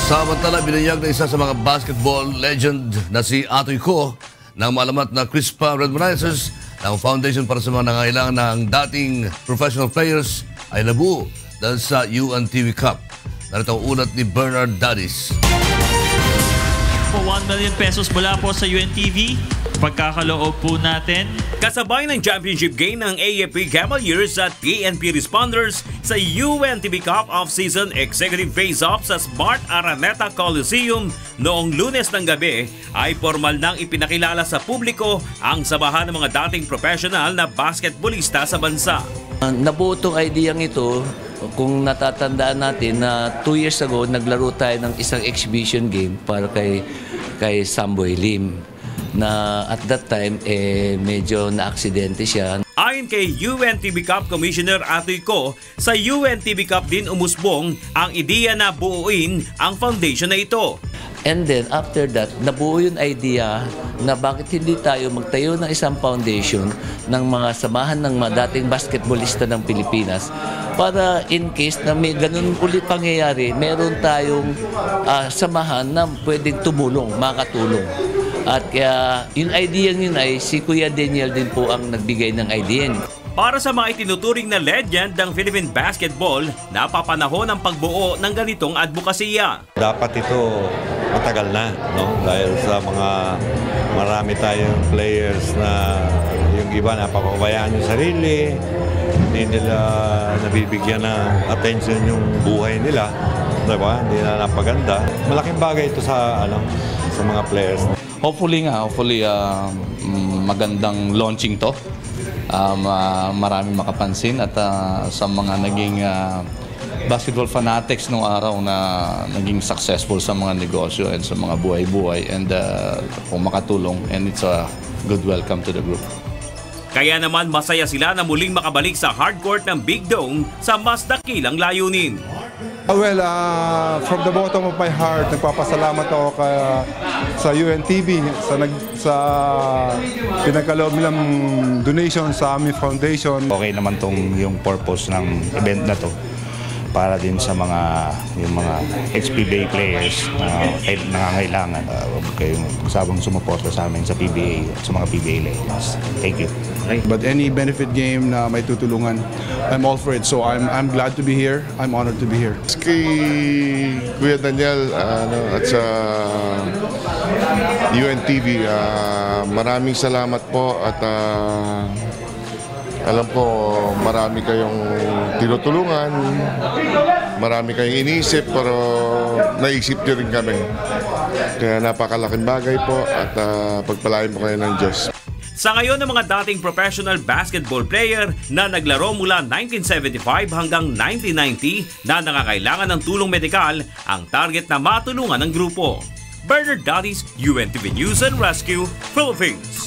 Samantala, binayag na isa sa mga basketball legend na si Atoy Ko ng malamat na Crispa Redmonizers ng foundation para sa mga nangailangan ng dating professional players ay nabuo dahil sa UNTV Cup. Narito ang ulat ni Bernard Dadis. Po 1 million pesos mula po sa UNTV. Pagkakaloob po natin. Kasabay ng championship game ng AFP Cavaliers at PNP Responders sa UNTV Cup Off-Season Executive Face-Off sa Smart Araneta Coliseum noong Lunes ng gabi ay formal nang ipinakilala sa publiko ang samahan ng mga dating professional na basketballista sa bansa. Nabuo itong ideyang ito, kung natatandaan natin na 2 years ago naglaro tayo ng isang exhibition game para kay Samboy Lim na at that time medyo na-aksidente siya. Ayon kay UNTV Cup Commissioner Atoy Ko, sa UNTV Cup din umusbong ang ideya na buuin ang foundation na ito. And then after that, nabuo yung idea na bakit hindi tayo magtayo ng isang foundation ng mga samahan ng mga dating basketballista ng Pilipinas para in case na may ganun ulit pangyayari, meron tayong samahan na pwedeng tumulong, makatulong. At kaya yung idea yun ay si Kuya Daniel din po ang nagbigay ng idea. Para sa mga itinuturing na legend ng Philippine basketball, napapanahon ang pagbuo ng ganitong advokasya. Dapat ito matagal na, no? Dahil sa marami tayong players na yung iba napapabayaan yung sarili, hindi nila nabibigyan ng attention yung buhay nila, diba? Hindi na napaganda. Malaking bagay ito sa mga players. Hopefully magandang launching to. Maraming makapansin at sa mga naging basketball fanatics nung araw na naging successful sa mga negosyo and sa mga buhay-buhay and kung makatulong, and it's a good welcome to the group. Kaya naman masaya sila na muling makabalik sa hardcourt ng Big Dome sa mas dakilang layunin. Well, from the bottom of my heart, nagpapasalamat ako sa UNTV sa pinagkaloob nilang donation sa aming foundation. Okay naman yung purpose ng event na to para din sa mga ex-PBA players na nangangailangan. Kayong sabang sumuporta sa amin sa PBA at sa mga PBA legends. Thank you. But any benefit game na may tutulungan, I'm all for it. So I'm glad to be here. I'm honored to be here. Kay Kuya Daniel at sa UNTV, maraming salamat po at alam ko marami kayong tinutulungan, marami kayong iniisip, pero naisip niyo rin kami. Kaya napakalaking bagay po at pagpalain po kayo ng Diyos. Sa ngayon ng mga dating professional basketball player na naglaro mula 1975 hanggang 1990 na nangangailangan ng tulong medikal, ang target na matulungan ng grupo. Bernard Dadis, UNTV News and Rescue, Philippines.